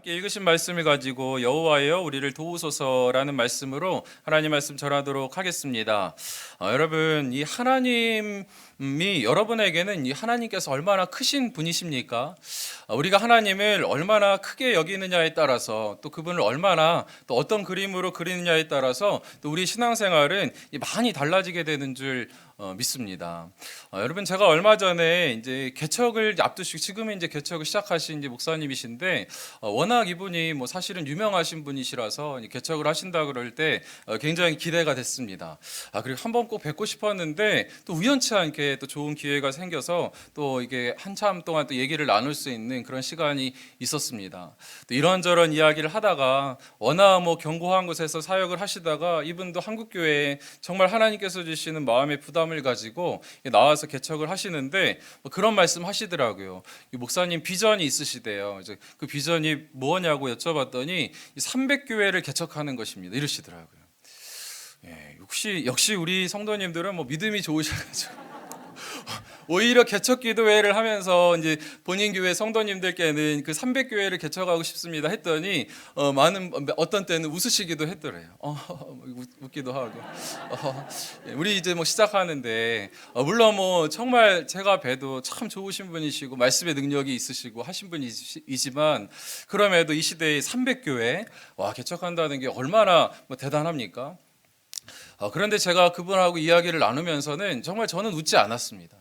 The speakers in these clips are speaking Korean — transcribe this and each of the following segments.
함께 읽으신 말씀을 가지고 여호와여 우리를 도우소서라는 말씀으로 하나님 말씀 전하도록 하겠습니다. 여러분, 이 하나님이 여러분에게는 이 하나님께서 얼마나 크신 분이십니까? 우리가 하나님을 얼마나 크게 여기느냐에 따라서 또 그분을 얼마나 또 어떤 그림으로 그리느냐에 따라서 또 우리 신앙생활은 많이 달라지게 되는 줄 믿습니다. 여러분, 제가 얼마 전에 이제 개척을 앞두시고 지금 이제 개척을 시작하신 이제 목사님이신데 워낙 이분이 뭐 사실은 유명하신 분이시라서 개척을 하신다 그럴 때 굉장히 기대가 됐습니다. 그리고 한번 꼭 뵙고 싶었는데 또 우연치 않게 또 좋은 기회가 생겨서 또 이게 한참 동안 또 얘기를 나눌 수 있는 그런 시간이 있었습니다. 또 이런저런 이야기를 하다가 워낙 뭐 견고한 곳에서 사역을 하시다가 이분도 한국 교회에 정말 하나님께서 주시는 마음의 부담을 가지고 나와서 개척을 하시는데 그런 말씀 하시더라고요. 목사님 비전이 있으시대요. 이제 그 비전이 뭐냐고 여쭤봤더니 300교회를 개척하는 것입니다. 이러시더라고요. 역시 우리 성도님들은 뭐 믿음이 좋으셔가지고 오히려 개척 기도회를 하면서 이제 본인 교회 성도님들께는 그 300교회를 개척하고 싶습니다 했더니 많은 어떤 때는 웃으시기도 했더래요. 웃기도 하고. 우리 이제 뭐 시작하는데 물론 뭐 정말 제가 봬도 참 좋으신 분이시고 말씀의 능력이 있으시고 하신 분이지만 그럼에도 이 시대에 300교회 개척한다는 게 얼마나 뭐 대단합니까? 그런데 제가 그분하고 이야기를 나누면서는 정말 저는 웃지 않았습니다.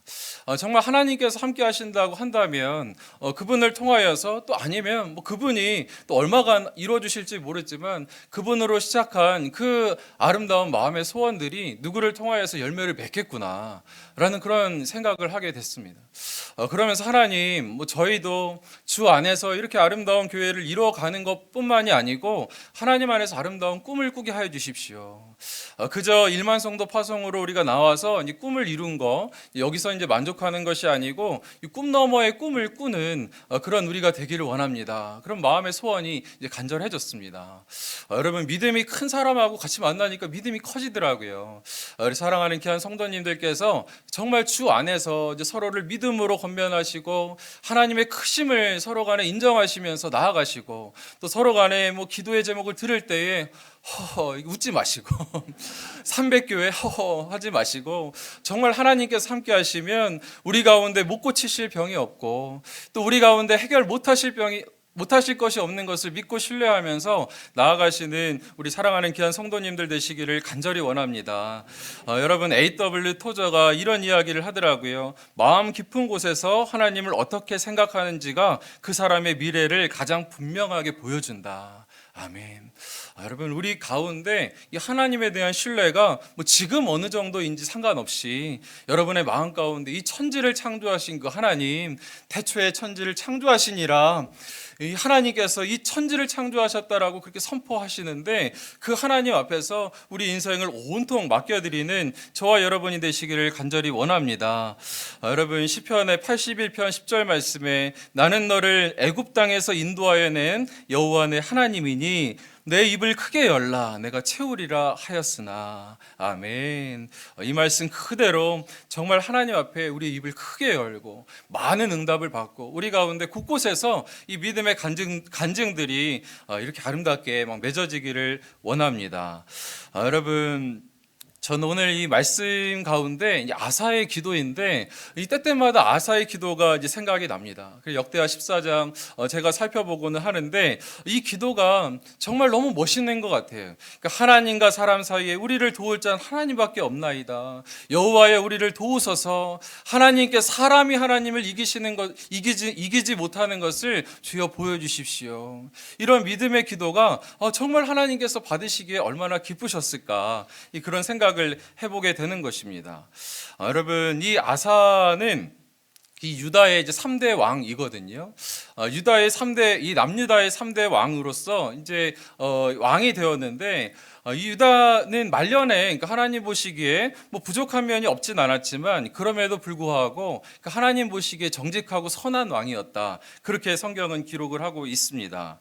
정말 하나님께서 함께 하신다고 한다면 그분을 통하여서 또 아니면 뭐 그분이 또 얼마간 이루어 주실지 모르지만 그분으로 시작한 그 아름다운 마음의 소원들이 누구를 통하여서 열매를 맺겠구나 라는 그런 생각을 하게 됐습니다. 그러면서 하나님, 뭐 저희도 주 안에서 이렇게 아름다운 교회를 이루어가는 것뿐만이 아니고 하나님 안에서 아름다운 꿈을 꾸게 하여 주십시오. 그저 일만 성도 파송으로 우리가 나와서 이 꿈을 이룬 거 여기서 이제 만족하는 것이 아니고 이 꿈 너머의 꿈을 꾸는 그런 우리가 되기를 원합니다. 그런 마음의 소원이 이제 간절해졌습니다. 여러분, 믿음이 큰 사람하고 같이 만나니까 믿음이 커지더라고요. 우리 사랑하는 귀한 성도님들께서 정말 주 안에서 이제 서로를 믿음으로 건면하시고 하나님의 크심을 서로 간에 인정하시면서 나아가시고 또 서로 간에 뭐 기도의 제목을 들을 때에 웃지 마시고 300교회 하지 마시고 정말 하나님께서 함께 하시면 우리 가운데 못 고치실 병이 없고 또 우리 가운데 해결 못하실 것이 없는 것을 믿고 신뢰하면서 나아가시는 우리 사랑하는 귀한 성도님들 되시기를 간절히 원합니다. 여러분, A.W. 토저가 이런 이야기를 하더라고요. 마음 깊은 곳에서 하나님을 어떻게 생각하는지가 그 사람의 미래를 가장 분명하게 보여준다. 아멘. 여러분, 우리 가운데 이 하나님에 대한 신뢰가 뭐 지금 어느 정도인지 상관없이 여러분의 마음 가운데 이 천지를 창조하신 그 하나님, 태초에 천지를 창조하시니라 이 하나님께서 이 천지를 창조하셨다라고 그렇게 선포하시는데 그 하나님 앞에서 우리 인생을 온통 맡겨드리는 저와 여러분이 되시기를 간절히 원합니다. 여러분, 시편의 81편 10절 말씀에 나는 너를 애굽 땅에서 인도하여 낸 여호와 내 하나님이니 내 입을 크게 열라 내가 채우리라 하였으나. 아멘. 이 말씀 그대로 정말 하나님 앞에 우리 입을 크게 열고 많은 응답을 받고 우리 가운데 곳곳에서 이 믿음의 간증들이 이렇게 아름답게 막 맺어지기를 원합니다. 여러분, 저는 오늘 이 말씀 가운데 아사의 기도인데 이 때때마다 아사의 기도가 이제 생각이 납니다. 역대하 14장 제가 살펴보고는 하는데 이 기도가 정말 너무 멋있는 것 같아요. 그러니까 하나님과 사람 사이에 우리를 도울 자는 하나님밖에 없나이다. 여호와여 우리를 도우소서. 하나님께 사람이 하나님을 이기시는 것 이기지 못하는 것을 주여 보여주십시오. 이런 믿음의 기도가 정말 하나님께서 받으시기에 얼마나 기쁘셨을까 그런 생각을 해보게 되는 것입니다. 여러분, 이 아사는 이 유다의 이제 3대 왕이거든요. 유다의 3대 이 남유다의 3대 왕으로서 이제 왕이 되었는데 이 유다는 말년에 그러니까 하나님 보시기에 뭐 부족한 면이 없진 않았지만 그럼에도 불구하고 그러니까 하나님 보시기에 정직하고 선한 왕이었다. 그렇게 성경은 기록을 하고 있습니다.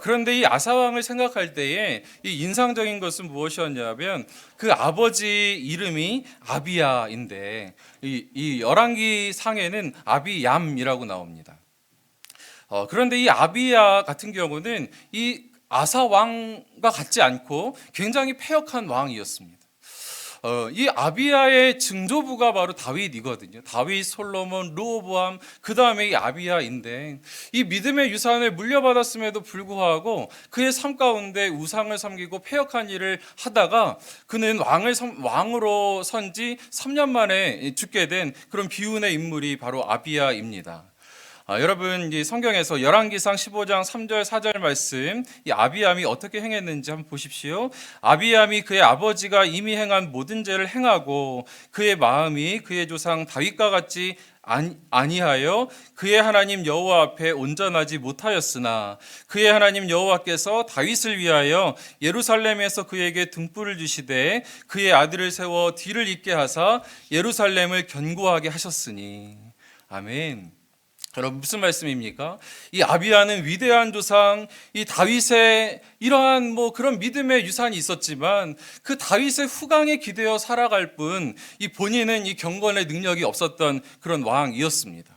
그런데 이 아사 왕을 생각할 때에 이 인상적인 것은 무엇이었냐면 그 아버지 이름이 아비야인데 이 열왕기 상에는 아비얌이라고 나옵니다. 그런데 이 아비야 같은 경우는 이 아사 왕과 같지 않고 굉장히 패역한 왕이었습니다. 이 아비야의 증조부가 바로 다윗이거든요. 다윗, 솔로몬, 르호보암, 그 다음에 이 아비야인데, 이 믿음의 유산을 물려받았음에도 불구하고 그의 삶 가운데 우상을 섬기고 패역한 일을 하다가 그는 왕으로 선 지 3년 만에 죽게 된 그런 비운의 인물이 바로 아비야입니다. 여러분, 이 성경에서 열왕기상 15장 3절 4절 말씀, 이 아비암이 어떻게 행했는지 한번 보십시오. 아비암이 그의 아버지가 이미 행한 모든 죄를 행하고 그의 마음이 그의 조상 다윗과 같이 아니하여 그의 하나님 여호와 앞에 온전하지 못하였으나 그의 하나님 여호와께서 다윗을 위하여 예루살렘에서 그에게 등불을 주시되 그의 아들을 세워 뒤를 잇게 하사 예루살렘을 견고하게 하셨으니. 아멘. 여러분, 무슨 말씀입니까? 이 아비야는 위대한 조상, 이 다윗의 이러한 그런 믿음의 유산이 있었지만 그 다윗의 후광에 기대어 살아갈 뿐 이 본인은 이 경건의 능력이 없었던 그런 왕이었습니다.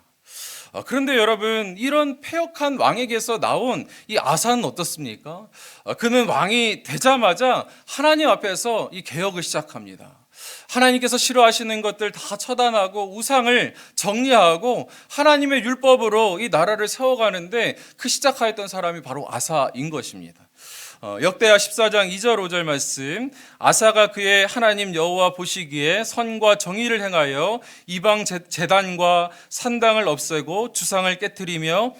그런데 여러분, 이런 패역한 왕에게서 나온 이 아사는 어떻습니까? 그는 왕이 되자마자 하나님 앞에서 이 개혁을 시작합니다. 하나님께서 싫어하시는 것들 다 처단하고 우상을 정리하고 하나님의 율법으로 이 나라를 세워가는데 그 시작하였던 사람이 바로 아사인 것입니다. 역대하 14장 2절 5절 말씀, 아사가 그의 하나님 여호와 보시기에 선과 정의를 행하여 이방 제단과 산당을 없애고 주상을 깨뜨리며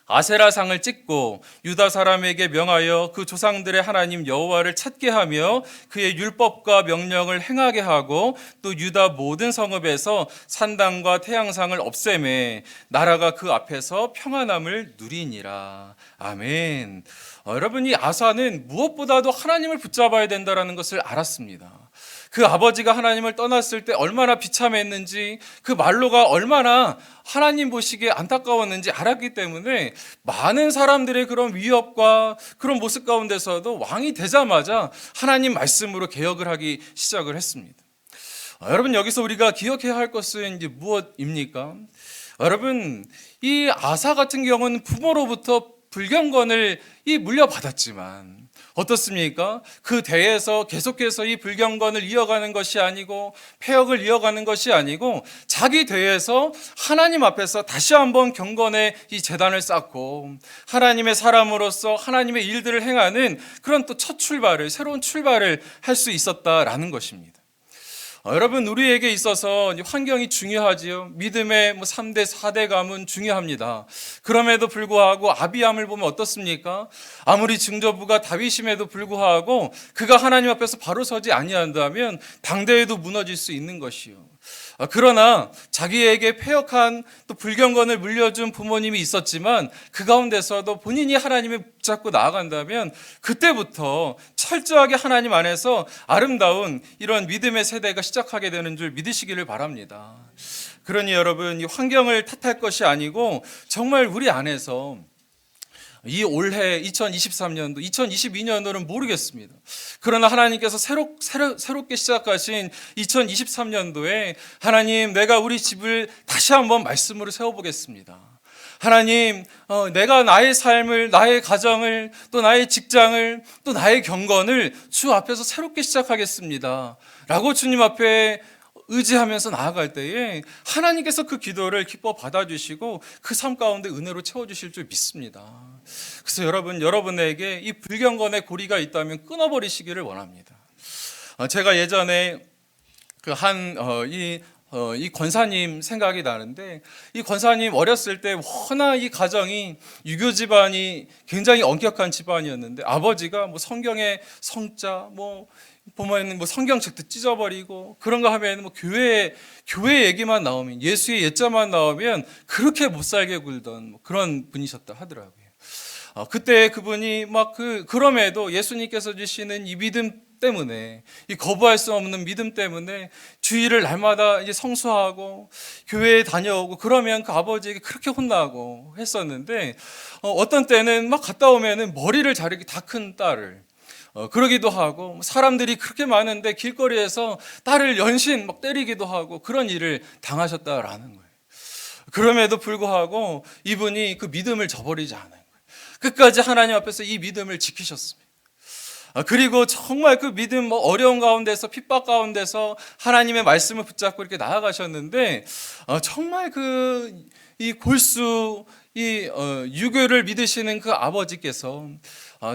아세라상을 찍고 유다 사람에게 명하여 그 조상들의 하나님 여호와를 찾게 하며 그의 율법과 명령을 행하게 하고 또 유다 모든 성읍에서 산당과 태양상을 없애매 나라가 그 앞에서 평안함을 누리니라. 아멘. 여러분, 이 아사는 무엇보다도 하나님을 붙잡아야 된다는 것을 알았습니다. 그 아버지가 하나님을 떠났을 때 얼마나 비참했는지, 그 말로가 얼마나 하나님 보시기에 안타까웠는지 알았기 때문에 많은 사람들의 그런 위협과 그런 모습 가운데서도 왕이 되자마자 하나님 말씀으로 개혁을 하기 시작을 했습니다. 여러분, 여기서 우리가 기억해야 할 것은 이제 무엇입니까? 여러분, 이 아사 같은 경우는 부모로부터 불경건을 물려받았지만 어떻습니까? 그 대에서 계속해서 이 불경건을 이어가는 것이 아니고 패역을 이어가는 것이 아니고 자기 대에서 하나님 앞에서 다시 한번 경건의 이 제단을 쌓고 하나님의 사람으로서 하나님의 일들을 행하는 그런 또 첫 출발을, 새로운 출발을 할 수 있었다라는 것입니다. 여러분, 우리에게 있어서 환경이 중요하지요. 믿음의 3대, 4대 가문 중요합니다. 그럼에도 불구하고 아비암을 보면 어떻습니까? 아무리 증조부가 다윗임에도 불구하고 그가 하나님 앞에서 바로 서지 아니한다면 당대에도 무너질 수 있는 것이요. 그러나 자기에게 패역한 또 불경건을 물려준 부모님이 있었지만 그 가운데서도 본인이 하나님을 붙잡고 나아간다면 그때부터 철저하게 하나님 안에서 아름다운 이런 믿음의 세대가 시작하게 되는 줄 믿으시기를 바랍니다. 그러니 여러분, 이 환경을 탓할 것이 아니고 정말 우리 안에서 이 올해 2023년도, 2022년도는 모르겠습니다. 그러나 하나님께서 새롭게 시작하신 2023년도에 하나님, 내가 우리 집을 다시 한번 말씀으로 세워보겠습니다. 하나님, 내가 나의 삶을, 나의 가정을, 또 나의 직장을, 또 나의 경건을 주 앞에서 새롭게 시작하겠습니다 라고 주님 앞에 의지하면서 나아갈 때에 하나님께서 그 기도를 기뻐 받아주시고 그 삶 가운데 은혜로 채워주실 줄 믿습니다. 그래서 여러분에게 이 불경건의 고리가 있다면 끊어버리시기를 원합니다. 제가 예전에 이 권사님 생각이 나는데, 이 권사님 어렸을 때 워낙 이 가정이 유교 집안이 굉장히 엄격한 집안이었는데 아버지가 성경의 성자 보면 성경책도 찢어버리고 그런 거 하면 교회 얘기만 나오면, 예수의 옛자만 나오면 그렇게 못 살게 굴던 그런 분이셨다 하더라고요. 그때 그분이 그럼에도 예수님께서 주시는 이 믿음 때문에, 이 거부할 수 없는 믿음 때문에 주일을 날마다 이제 성수하고 교회에 다녀오고 그러면 그 아버지에게 그렇게 혼나고 했었는데, 어떤 때는 갔다 오면은 머리를 자르기 다 큰 딸을 그러기도 하고, 사람들이 그렇게 많은데 길거리에서 딸을 연신 때리기도 하고 그런 일을 당하셨다라는 거예요. 그럼에도 불구하고 이분이 그 믿음을 저버리지 않아요. 끝까지 하나님 앞에서 이 믿음을 지키셨습니다. 그리고 정말 그 믿음 어려운 가운데서 핍박 가운데서 하나님의 말씀을 붙잡고 이렇게 나아가셨는데 정말 이 골수 이 유교를 믿으시는 그 아버지께서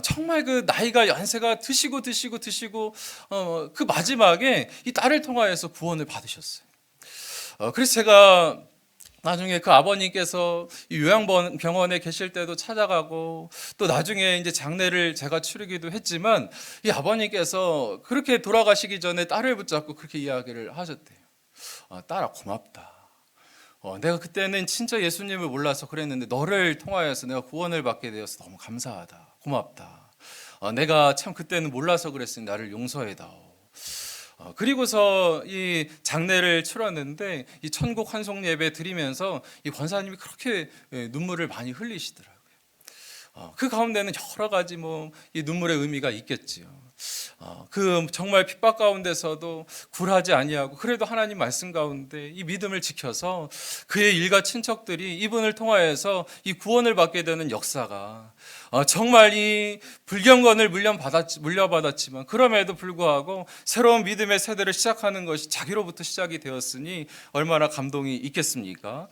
정말 그 나이가 연세가 드시고 그 마지막에 이 딸을 통하여서 구원을 받으셨어요. 그래서 제가 나중에 그 아버님께서 이 요양병원에 계실 때도 찾아가고 또 나중에 이제 장례를 제가 치르기도 했지만 이 아버님께서 그렇게 돌아가시기 전에 딸을 붙잡고 그렇게 이야기를 하셨대요. 딸아 고맙다. 내가 그때는 진짜 예수님을 몰라서 그랬는데 너를 통하여서 내가 구원을 받게 되어서 너무 감사하다. 고맙다. 내가 참 그때는 몰라서 그랬으니 나를 용서해다오. 그리고서 이 장례를 치렀는데 이 천국 환송 예배 드리면서 이 권사님이 그렇게 눈물을 많이 흘리시더라고요. 그 가운데는 여러 가지 이 눈물의 의미가 있겠지요. 그 정말 핍박 가운데서도 굴하지 아니하고 그래도 하나님 말씀 가운데 이 믿음을 지켜서 그의 일가 친척들이 이분을 통하여서 이 구원을 받게 되는 역사가 정말 이 불경건을 물려받았지만 그럼에도 불구하고 새로운 믿음의 세대를 시작하는 것이 자기로부터 시작이 되었으니 얼마나 감동이 있겠습니까?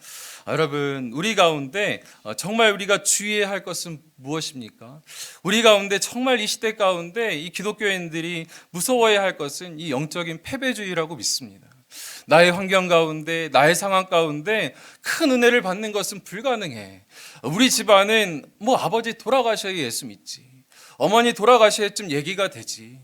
여러분 우리 가운데 정말 우리가 주의해야 할 것은 무엇입니까? 우리 가운데 정말 이 시대 가운데 이 기독교인들이 무서워해야 할 것은 이 영적인 패배주의라고 믿습니다. 나의 환경 가운데 나의 상황 가운데 큰 은혜를 받는 것은 불가능해. 우리 집안은 아버지 돌아가셔야 예수 믿지, 어머니 돌아가셔야쯤 얘기가 되지.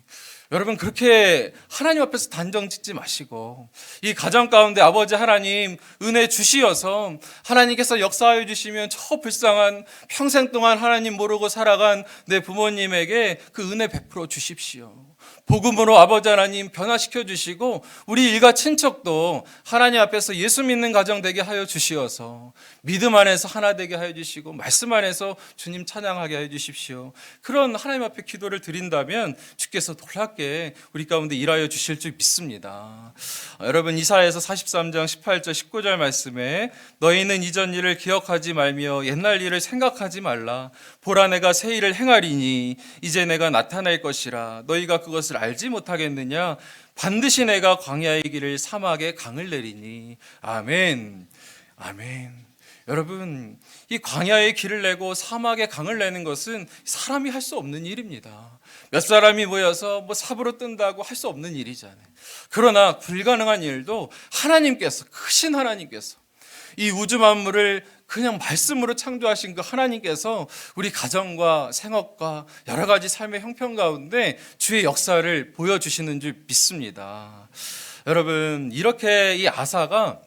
여러분 그렇게 하나님 앞에서 단정 짓지 마시고 이 가정 가운데 아버지 하나님 은혜 주시어서 하나님께서 역사하여 주시면 저 불쌍한 평생 동안 하나님 모르고 살아간 내 부모님에게 그 은혜 베풀어 주십시오. 복음으로 아버지 하나님 변화시켜 주시고 우리 일가 친척도 하나님 앞에서 예수 믿는 가정 되게 하여 주시어서 믿음 안에서 하나 되게 하여 주시고 말씀 안에서 주님 찬양하게 하여 주십시오. 그런 하나님 앞에 기도를 드린다면 주께서 놀랍게 우리 가운데 일하여 주실 줄 믿습니다. 여러분 이사야서 43장 18절 19절 말씀에 너희는 이전 일을 기억하지 말며 옛날 일을 생각하지 말라. 보라 내가 새 일을 행하리니 이제 내가 나타날 것이라. 너희가 그것을 알지 못하겠느냐? 반드시 내가 광야의 길을 사막에 강을 내리니. 아멘. 아멘. 여러분 이 광야의 길을 내고 사막에 강을 내는 것은 사람이 할 수 없는 일입니다. 몇 사람이 모여서 삽으로 뜬다고 할 수 없는 일이잖아요. 그러나 불가능한 일도 하나님께서, 크신 하나님께서 이 우주 만물을 그냥 말씀으로 창조하신 그 하나님께서 우리 가정과 생업과 여러 가지 삶의 형편 가운데 주의 역사를 보여주시는 줄 믿습니다. 여러분 이렇게 이 아사가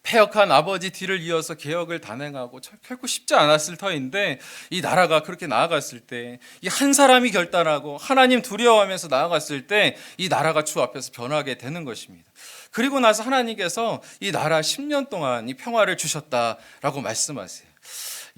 패역한 아버지 뒤를 이어서 개혁을 단행하고 결코 쉽지 않았을 터인데 이 나라가 그렇게 나아갔을 때 이 한 사람이 결단하고 하나님 두려워하면서 나아갔을 때 이 나라가 주 앞에서 변하게 되는 것입니다. 그리고 나서 하나님께서 이 나라 10년 동안 이 평화를 주셨다라고 말씀하세요.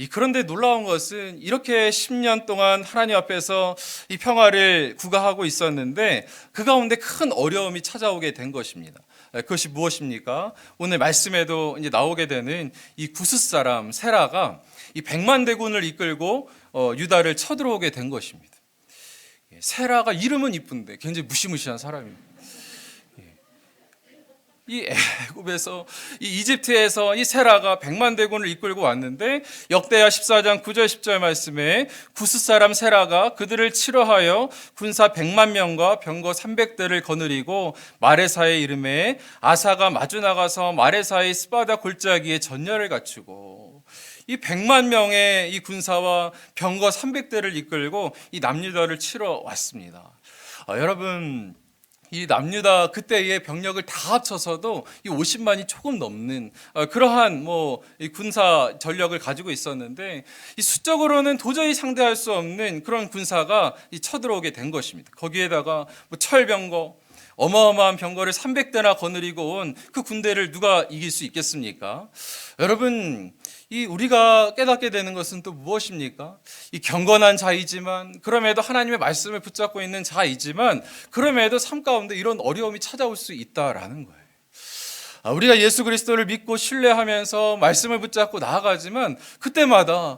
그런데 놀라운 것은 이렇게 10년 동안 하나님 앞에서 이 평화를 구가하고 있었는데 그 가운데 큰 어려움이 찾아오게 된 것입니다. 그것이 무엇입니까? 오늘 말씀에도 이제 나오게 되는 이 구스 사람 세라가 이 100만 대군을 이끌고 유다를 쳐들어오게 된 것입니다. 세라가 이름은 이쁜데 굉장히 무시무시한 사람입니다. 이 애굽에서 이 이집트에서 이 세라가 100만 대군을 이끌고 왔는데 역대하 14장 9절 10절 말씀에 구스 사람 세라가 그들을 치러하여 군사 100만 명과 병거 300대를 거느리고 마레사의 이름에 아사가 마주 나가서 마레사의 스바다 골짜기에 전열을 갖추고 이 100만 명의 이 군사와 병거 300대를 이끌고 이 남유다를 치러 왔습니다. 여러분 이 남유다 그때의 병력을 다 합쳐서도 이 50만이 조금 넘는 그러한 이 군사 전력을 가지고 있었는데 이 수적으로는 도저히 상대할 수 없는 그런 군사가 쳐들어오게 된 것입니다. 거기에다가 철병거 어마어마한 병거를 300대나 거느리고 온 그 군대를 누가 이길 수 있겠습니까? 여러분 우리가 깨닫게 되는 것은 또 무엇입니까? 이 경건한 자이지만 그럼에도 하나님의 말씀을 붙잡고 있는 자이지만 그럼에도 삶 가운데 이런 어려움이 찾아올 수 있다라는 거예요. 우리가 예수 그리스도를 믿고 신뢰하면서 말씀을 붙잡고 나아가지만 그때마다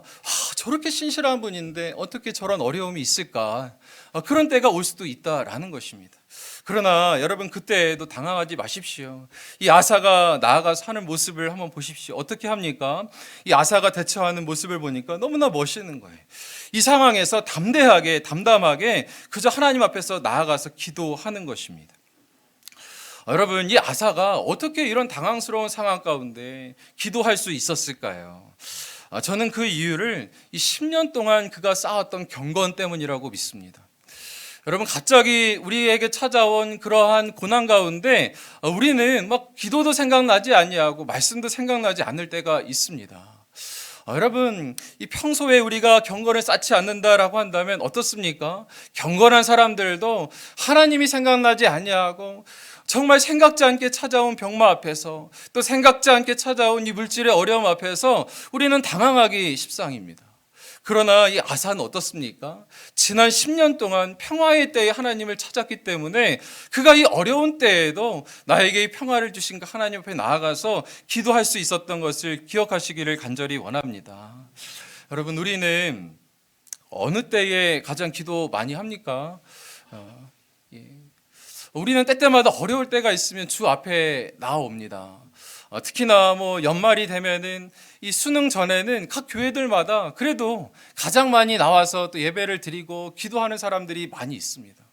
저렇게 신실한 분인데 어떻게 저런 어려움이 있을까? 그런 때가 올 수도 있다라는 것입니다. 그러나 여러분 그때에도 당황하지 마십시오. 이 아사가 나아가서 하는 모습을 한번 보십시오. 어떻게 합니까? 이 아사가 대처하는 모습을 보니까 너무나 멋있는 거예요. 이 상황에서 담담하게 그저 하나님 앞에서 나아가서 기도하는 것입니다. 여러분, 이 아사가 어떻게 이런 당황스러운 상황 가운데 기도할 수 있었을까요? 저는 그 이유를 이 10년 동안 그가 쌓았던 경건 때문이라고 믿습니다. 여러분, 갑자기 우리에게 찾아온 그러한 고난 가운데 우리는 막 기도도 생각나지 아니하고 말씀도 생각나지 않을 때가 있습니다. 여러분, 이 평소에 우리가 경건을 쌓지 않는다라고 한다면 어떻습니까? 경건한 사람들도 하나님이 생각나지 아니하고 정말 생각지 않게 찾아온 병마 앞에서 또 생각지 않게 찾아온 이 물질의 어려움 앞에서 우리는 당황하기 십상입니다. 그러나 이 아사는 어떻습니까? 지난 10년 동안 평화의 때에 하나님을 찾았기 때문에 그가 이 어려운 때에도 나에게 이 평화를 주신 그 하나님 앞에 나아가서 기도할 수 있었던 것을 기억하시기를 간절히 원합니다. 여러분, 우리는 어느 때에 가장 기도 많이 합니까? 우리는 때때마다 어려울 때가 있으면 주 앞에 나아옵니다. 특히나 연말이 되면은 이 수능 전에는 각 교회들마다 그래도 가장 많이 나와서 또 예배를 드리고 기도하는 사람들이 많이 있습니다.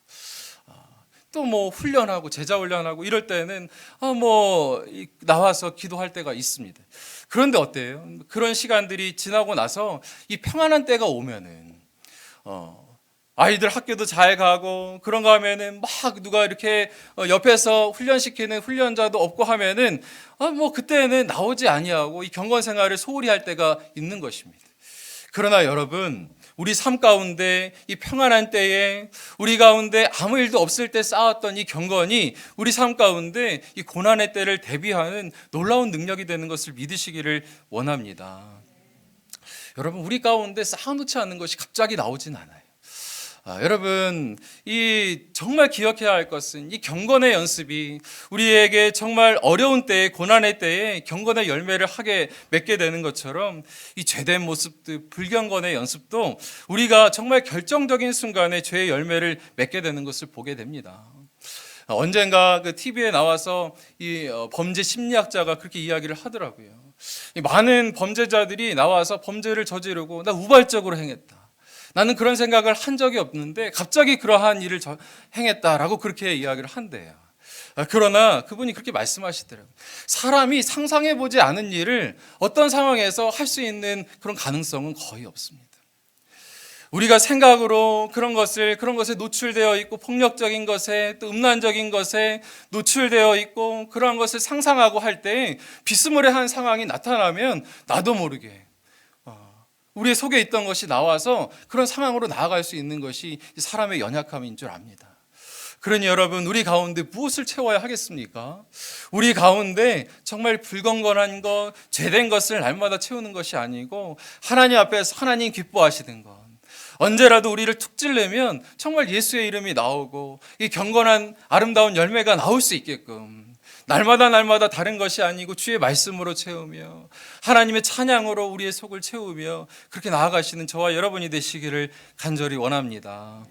또 훈련하고 제자 훈련하고 이럴 때는 나와서 기도할 때가 있습니다. 그런데 어때요? 그런 시간들이 지나고 나서 이 평안한 때가 오면은 아이들 학교도 잘 가고 그런가 하면은 막 누가 이렇게 옆에서 훈련시키는 훈련자도 없고 하면은 그때는 나오지 아니하고 이 경건 생활을 소홀히 할 때가 있는 것입니다. 그러나 여러분, 우리 삶 가운데 이 평안한 때에 우리 가운데 아무 일도 없을 때 쌓았던 이 경건이 우리 삶 가운데 이 고난의 때를 대비하는 놀라운 능력이 되는 것을 믿으시기를 원합니다. 여러분, 우리 가운데 쌓아놓지 않은 것이 갑자기 나오진 않아요. 여러분, 이 정말 기억해야 할 것은 이 경건의 연습이 우리에게 정말 어려운 때에 고난의 때에 경건의 열매를 맺게 되는 것처럼 이 죄된 모습도 불경건의 연습도 우리가 정말 결정적인 순간에 죄의 열매를 맺게 되는 것을 보게 됩니다. 언젠가 그 TV에 나와서 이 범죄 심리학자가 그렇게 이야기를 하더라고요. 많은 범죄자들이 나와서 범죄를 저지르고 나 우발적으로 행했다. 나는 그런 생각을 한 적이 없는데 갑자기 그러한 일을 행했다라고 그렇게 이야기를 한대요. 그러나 그분이 그렇게 말씀하시더라고요. 사람이 상상해보지 않은 일을 어떤 상황에서 할 수 있는 그런 가능성은 거의 없습니다. 우리가 생각으로 그런 것에 노출되어 있고 폭력적인 것에 또 음란적인 것에 노출되어 있고 그러한 것을 상상하고 할 때 비스무리한 상황이 나타나면 나도 모르게 우리의 속에 있던 것이 나와서 그런 상황으로 나아갈 수 있는 것이 사람의 연약함인 줄 압니다. 그러니 여러분, 우리 가운데 무엇을 채워야 하겠습니까? 우리 가운데 정말 불건건한 것, 죄된 것을 날마다 채우는 것이 아니고 하나님 앞에서 하나님 기뻐하시는 것, 언제라도 우리를 툭 찔르면 정말 예수의 이름이 나오고 이 경건한 아름다운 열매가 나올 수 있게끔 날마다 다른 것이 아니고 주의 말씀으로 채우며 하나님의 찬양으로 우리의 속을 채우며 그렇게 나아가시는 저와 여러분이 되시기를 간절히 원합니다.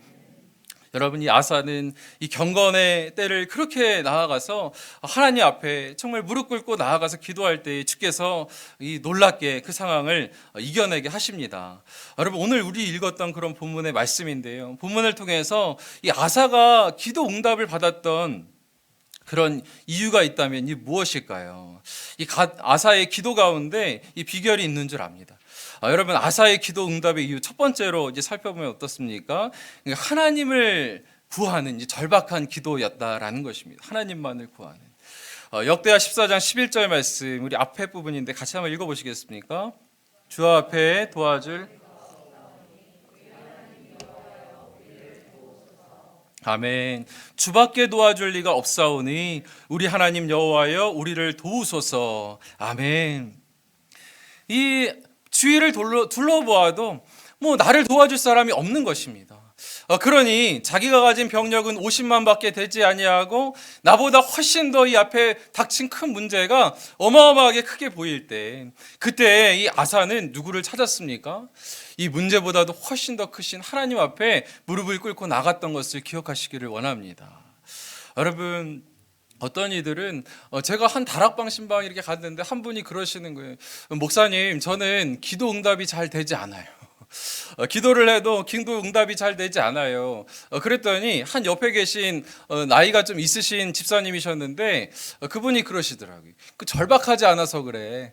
여러분, 이 아사는 이 경건의 때를 그렇게 나아가서 하나님 앞에 정말 무릎 꿇고 나아가서 기도할 때 주께서 이 놀랍게 그 상황을 이겨내게 하십니다. 여러분, 오늘 우리 읽었던 그런 본문의 말씀인데요. 본문을 통해서 이 아사가 기도 응답을 받았던 그런 이유가 있다면 이 무엇일까요? 이 아사의 기도 가운데 이 비결이 있는 줄 압니다. 여러분, 아사의 기도 응답의 이유 첫 번째로 이제 살펴보면 어떻습니까? 하나님을 구하는 절박한 기도였다라는 것입니다. 하나님만을 구하는. 역대하 14장 11절 말씀, 우리 앞에 부분인데 같이 한번 읽어보시겠습니까? 주 앞에 도와줄 아멘. 주밖에 도와줄 리가 없사오니 우리 하나님 여호와여 우리를 도우소서. 아멘. 이 주위를 둘러보아도 나를 도와줄 사람이 없는 것입니다. 그러니 자기가 가진 병력은 50만밖에 되지 아니하고 나보다 훨씬 더 이 앞에 닥친 큰 문제가 어마어마하게 크게 보일 때, 그때 이 아사는 누구를 찾았습니까? 이 문제보다도 훨씬 더 크신 하나님 앞에 무릎을 꿇고 나갔던 것을 기억하시기를 원합니다. 여러분, 어떤 이들은 제가 한 다락방 신방 이렇게 갔는데 한 분이 그러시는 거예요. 목사님, 저는 기도 응답이 잘 되지 않아요. 기도를 해도 기도 응답이 잘 되지 않아요. 그랬더니 한 옆에 계신 나이가 좀 있으신 집사님이셨는데 그분이 그러시더라고요. 그 절박하지 않아서 그래.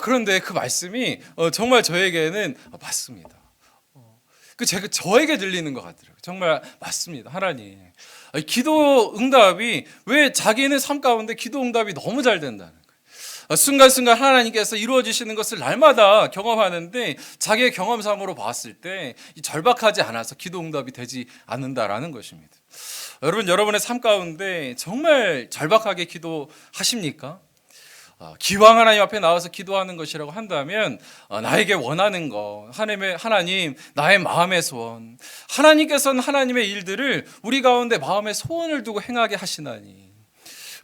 그런데 그 말씀이 정말 저에게는 맞습니다. 저에게 들리는 것 같더라고요. 정말 맞습니다. 하나님. 기도 응답이 왜 자기는 삶 가운데 기도 응답이 너무 잘 된다는 거예요. 순간순간 하나님께서 이루어지시는 것을 날마다 경험하는데 자기의 경험상으로 봤을 때 절박하지 않아서 기도 응답이 되지 않는다라는 것입니다. 여러분, 여러분의 삶 가운데 정말 절박하게 기도하십니까? 기왕 하나님 앞에 나와서 기도하는 것이라고 한다면 나에게 원하는 거, 하나님 나의 마음의 소원, 하나님께서는 하나님의 일들을 우리 가운데 마음의 소원을 두고 행하게 하시나니,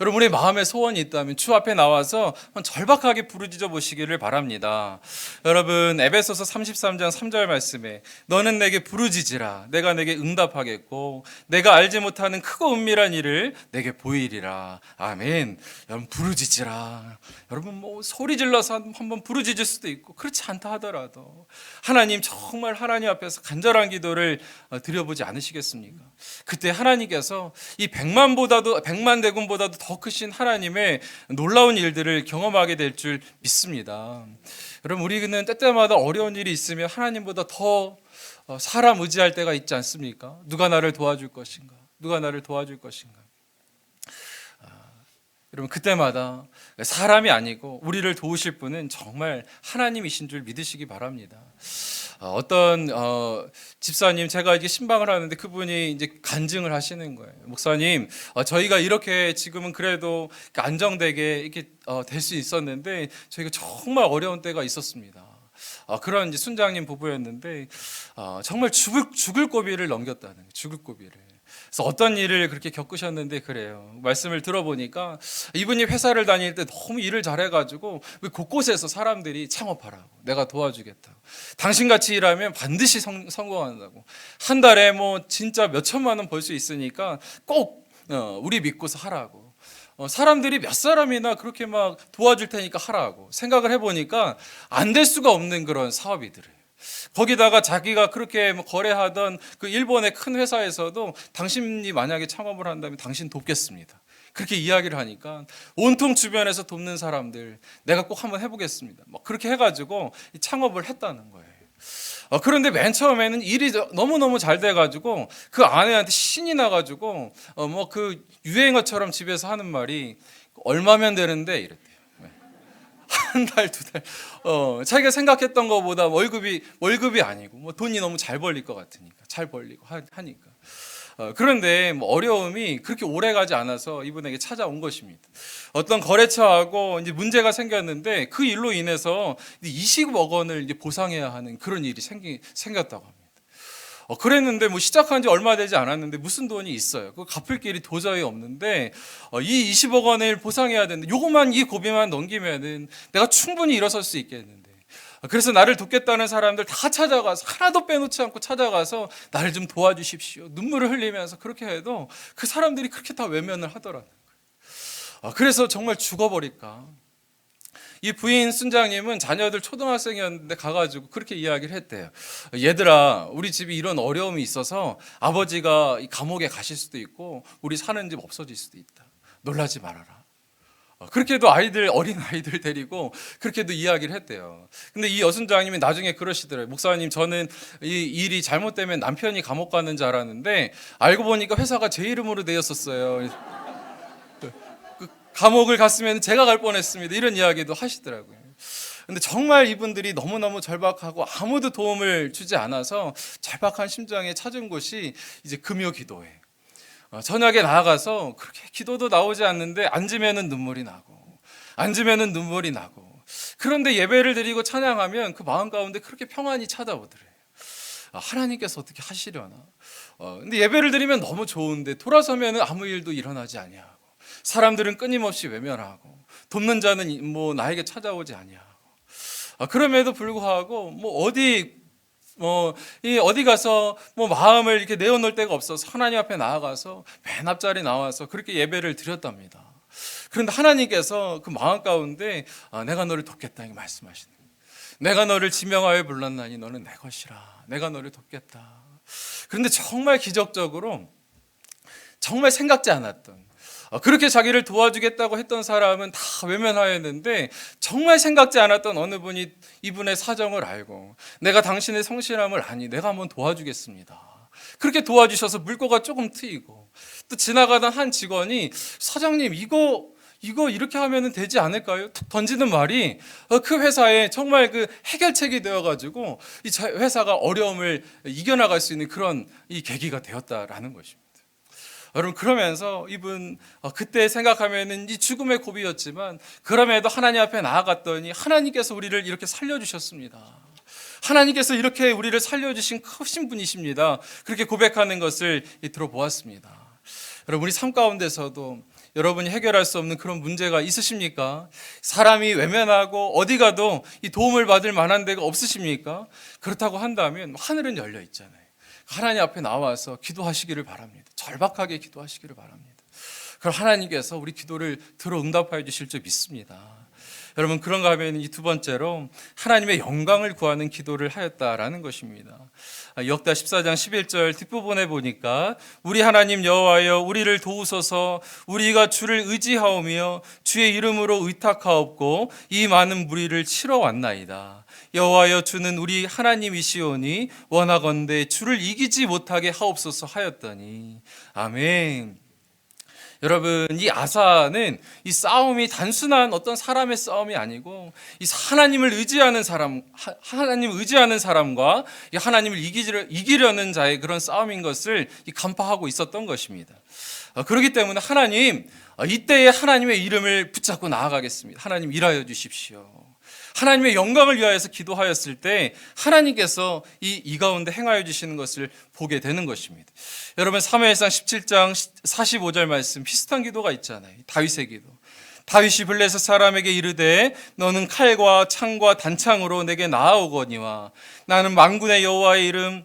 여러분, 우리 마음에 소원이 있다면 주 앞에 나와서 절박하게 부르짖어 보시기를 바랍니다. 여러분, 에베소서 33장 3절 말씀에 너는 내게 부르짖으라 내가 내게 응답하겠고 내가 알지 못하는 크고 은밀한 일을 내게 보이리라. 아멘. 여러분, 부르짖으라. 여러분, 뭐 소리 질러서 한번 부르짖을 수도 있고 그렇지 않다 하더라도 하나님, 정말 하나님 앞에서 간절한 기도를 드려보지 않으시겠습니까? 그때 하나님께서 이 백만 대군보다도 더 크신 하나님의 놀라운 일들을 경험하게 될 줄 믿습니다. 여러분, 우리는 때때마다 어려운 일이 있으면 하나님보다 더 사람 의지할 때가 있지 않습니까? 누가 나를 도와줄 것인가? 누가 나를 도와줄 것인가? 여러분, 그때마다 사람이 아니고 우리를 도우실 분은 정말 하나님이신 줄 믿으시기 바랍니다. 어떤 집사님, 제가 이제 신방을 하는데 그분이 이제 간증을 하시는 거예요. 목사님, 저희가 이렇게 지금은 그래도 안정되게 이렇게 될 수 있었는데 저희가 정말 어려운 때가 있었습니다. 그런 이제 순장님 부부였는데 정말 죽을 고비를 넘겼다는 거예요. 죽을 고비를. 그래서 어떤 일을 그렇게 겪으셨는데 그래요. 말씀을 들어보니까 이분이 회사를 다닐 때 너무 일을 잘해가지고 곳곳에서 사람들이 창업하라고, 내가 도와주겠다고, 당신같이 일하면 반드시 성공한다고, 한 달에 뭐 진짜 몇 천만 원 벌 수 있으니까 꼭 우리 믿고서 하라고, 사람들이 몇 사람이나 그렇게 막 도와줄 테니까 하라고. 생각을 해보니까 안 될 수가 없는 그런 사업이더래요. 거기다가 자기가 그렇게 거래하던 그 일본의 큰 회사에서도 당신이 만약에 창업을 한다면 당신 돕겠습니다. 그렇게 이야기를 하니까 온통 주변에서 돕는 사람들, 내가 꼭 한번 해보겠습니다. 그렇게 해가지고 창업을 했다는 거예요. 그런데 맨 처음에는 일이 너무너무 잘 돼가지고 그 아내한테 신이 나가지고 뭐 그 유행어처럼 집에서 하는 말이 얼마면 되는데 이랬대요. 한 달, 두 달. 자기가 생각했던 것보다 월급이 아니고 뭐 돈이 너무 잘 벌릴 것 같으니까, 잘 벌리고 하니까. 그런데 뭐 어려움이 그렇게 오래 가지 않아서 이분에게 찾아온 것입니다. 어떤 거래처하고 이제 문제가 생겼는데 그 일로 인해서 20억 원을 이제 보상해야 하는 그런 일이 생겼다고 합니다. 그랬는데 뭐 시작한 지 얼마 되지 않았는데 무슨 돈이 있어요. 그거 갚을 길이 도저히 없는데 이 20억 원을 보상해야 되는데 요것만, 이 고비만 넘기면은 내가 충분히 일어설 수 있겠는데. 그래서 나를 돕겠다는 사람들 다 찾아가서, 하나도 빼놓지 않고 찾아가서 나를 좀 도와주십시오. 눈물을 흘리면서 그렇게 해도 그 사람들이 그렇게 다 외면을 하더라는 거예요. 그래서 정말 죽어버릴까. 이 부인 순장님은 자녀들 초등학생이었는데 가가지고 그렇게 이야기를 했대요. 얘들아, 우리 집이 이런 어려움이 있어서 아버지가 감옥에 가실 수도 있고 우리 사는 집 없어질 수도 있다. 놀라지 말아라. 그렇게도 어린 아이들 데리고 그렇게도 이야기를 했대요. 근데 이 여순장님이 나중에 그러시더라고요. 목사님, 저는 이 일이 잘못되면 남편이 감옥 가는 줄 알았는데 알고 보니까 회사가 제 이름으로 되었었어요. 감옥을 갔으면 제가 갈 뻔했습니다. 이런 이야기도 하시더라고요. 근데 정말 이분들이 너무너무 절박하고 아무도 도움을 주지 않아서 절박한 심정에 찾은 곳이 이제 금요 기도회. 저녁에 나아가서 그렇게 기도도 나오지 않는데 앉으면은 눈물이 나고 그런데 예배를 드리고 찬양하면 그 마음 가운데 그렇게 평안이 찾아오더래요. 하나님께서 어떻게 하시려나. 근데 예배를 드리면 너무 좋은데 돌아서면 아무 일도 일어나지 아니하고, 사람들은 끊임없이 외면하고, 돕는 자는 뭐 나에게 찾아오지 아니하고. 그럼에도 불구하고 어디 가서 마음을 이렇게 내어놓을 데가 없어서 하나님 앞에 나아가서 맨 앞자리 나와서 그렇게 예배를 드렸답니다. 그런데 하나님께서 그 마음 가운데 내가 너를 돕겠다 이 말씀하시는 거예요. 내가 너를 지명하여 불렀나니 너는 내 것이라. 내가 너를 돕겠다. 그런데 정말 기적적으로, 정말 생각지 않았던, 그렇게 자기를 도와주겠다고 했던 사람은 다 외면하였는데, 정말 생각지 않았던 어느 분이 이분의 사정을 알고 내가 당신의 성실함을 아니 내가 한번 도와주겠습니다. 그렇게 도와주셔서 물꼬가 조금 트이고, 또 지나가던 한 직원이 사장님 이거 이렇게 하면 되지 않을까요? 툭 던지는 말이 그 회사에 정말 그 해결책이 되어가지고 이 회사가 어려움을 이겨나갈 수 있는 그런 이 계기가 되었다라는 것입니다. 여러분, 그러면서 이분 그때 생각하면은 이 죽음의 고비였지만 그럼에도 하나님 앞에 나아갔더니 하나님께서 우리를 이렇게 살려주셨습니다. 하나님께서 이렇게 우리를 살려주신 크신 분이십니다. 그렇게 고백하는 것을 들어보았습니다. 여러분, 우리 삶 가운데서도 여러분이 해결할 수 없는 그런 문제가 있으십니까? 사람이 외면하고 어디 가도 이 도움을 받을 만한 데가 없으십니까? 그렇다고 한다면 하늘은 열려 있잖아요. 하나님 앞에 나와서 기도하시기를 바랍니다. 절박하게 기도하시기를 바랍니다. 그럼 하나님께서 우리 기도를 들어 응답하여 주실 줄 믿습니다. 여러분, 그런가 하면 이 두 번째로 하나님의 영광을 구하는 기도를 하였다라는 것입니다. 역다 14장 11절 뒷부분에 보니까 우리 하나님 여호와여 우리를 도우소서, 우리가 주를 의지하오며 주의 이름으로 의탁하옵고 이 많은 무리를 치러 왔나이다. 여호와여 주는 우리 하나님이시오니 원하건대 주를 이기지 못하게 하옵소서 하였더니. 아멘. 여러분, 이 아사는 이 싸움이 단순한 어떤 사람의 싸움이 아니고 이 하나님을 의지하는 사람, 하나님을 의지하는 사람과 이 하나님을 이기려는 자의 그런 싸움인 것을 간파하고 있었던 것입니다. 그렇기 때문에 하나님, 이때에 하나님의 이름을 붙잡고 나아가겠습니다. 하나님 일하여 주십시오. 하나님의 영광을 위하여서 기도하였을 때 하나님께서 이 가운데 행하여 주시는 것을 보게 되는 것입니다. 여러분, 사무엘상 17장 45절 말씀 비슷한 기도가 있잖아요. 다윗의 기도. 다윗이 블레셋 사람에게 이르되 너는 칼과 창과 단창으로 내게 나아오거니와 나는 만군의 여호와의 이름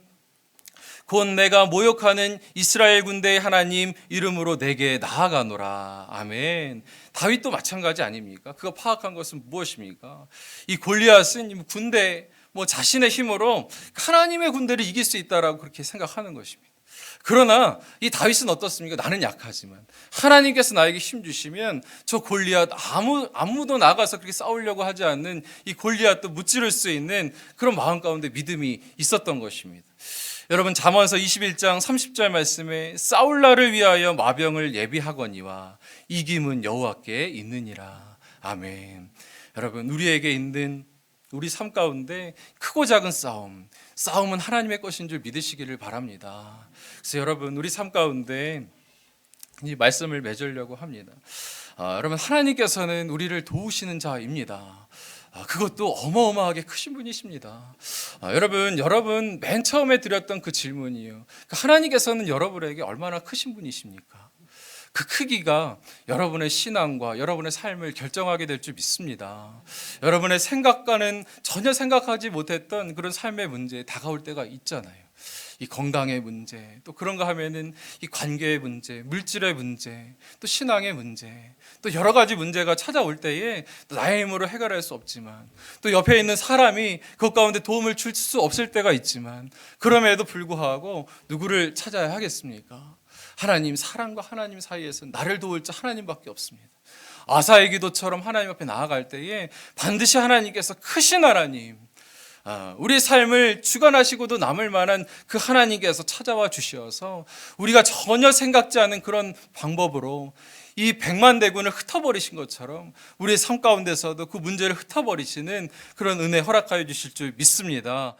곧 내가 모욕하는 이스라엘 군대의 하나님 이름으로 내게 나아가노라. 아멘. 다윗도 마찬가지 아닙니까? 그가 파악한 것은 무엇입니까? 이 골리앗은 군대, 자신의 힘으로 하나님의 군대를 이길 수 있다라고 그렇게 생각하는 것입니다. 그러나 이 다윗은 어떻습니까? 나는 약하지만 하나님께서 나에게 힘 주시면 저 골리앗 아무도 나가서 그렇게 싸우려고 하지 않는 이 골리앗도 무찌를 수 있는 그런 마음 가운데 믿음이 있었던 것입니다. 여러분, 잠언서 21장 30절 말씀에 싸울 날을 위하여 마병을 예비하거니와 이김은 여호와께 있느니라. 아멘. 여러분, 우리에게 있는 우리 삶 가운데 크고 작은 싸움은 하나님의 것인 줄 믿으시기를 바랍니다. 그래서 여러분, 우리 삶 가운데 이 말씀을 맺으려고 합니다. 여러분, 하나님께서는 우리를 도우시는 자입니다. 그것도 어마어마하게 크신 분이십니다. 여러분 맨 처음에 드렸던 그 질문이요. 하나님께서는 여러분에게 얼마나 크신 분이십니까? 그 크기가 여러분의 신앙과 여러분의 삶을 결정하게 될 줄 믿습니다. 여러분의 생각과는 전혀 생각하지 못했던 그런 삶의 문제에 다가올 때가 있잖아요. 이 건강의 문제, 또 그런가 하면은 이 관계의 문제, 물질의 문제, 또 신앙의 문제, 또 여러 가지 문제가 찾아올 때에 또 나의 힘으로 해결할 수 없지만, 또 옆에 있는 사람이 그 가운데 도움을 줄 수 없을 때가 있지만, 그럼에도 불구하고 누구를 찾아야 하겠습니까? 하나님, 사람과 하나님 사이에서 나를 도울 자 하나님밖에 없습니다. 아사의 기도처럼 하나님 앞에 나아갈 때에 반드시 하나님께서 크신 하나님, 우리의 삶을 주관하시고도 남을 만한 그 하나님께서 찾아와 주셔서 우리가 전혀 생각지 않은 그런 방법으로 이 100만 대군을 흩어버리신 것처럼 우리의 삶 가운데서도 그 문제를 흩어버리시는 그런 은혜 허락하여 주실 줄 믿습니다.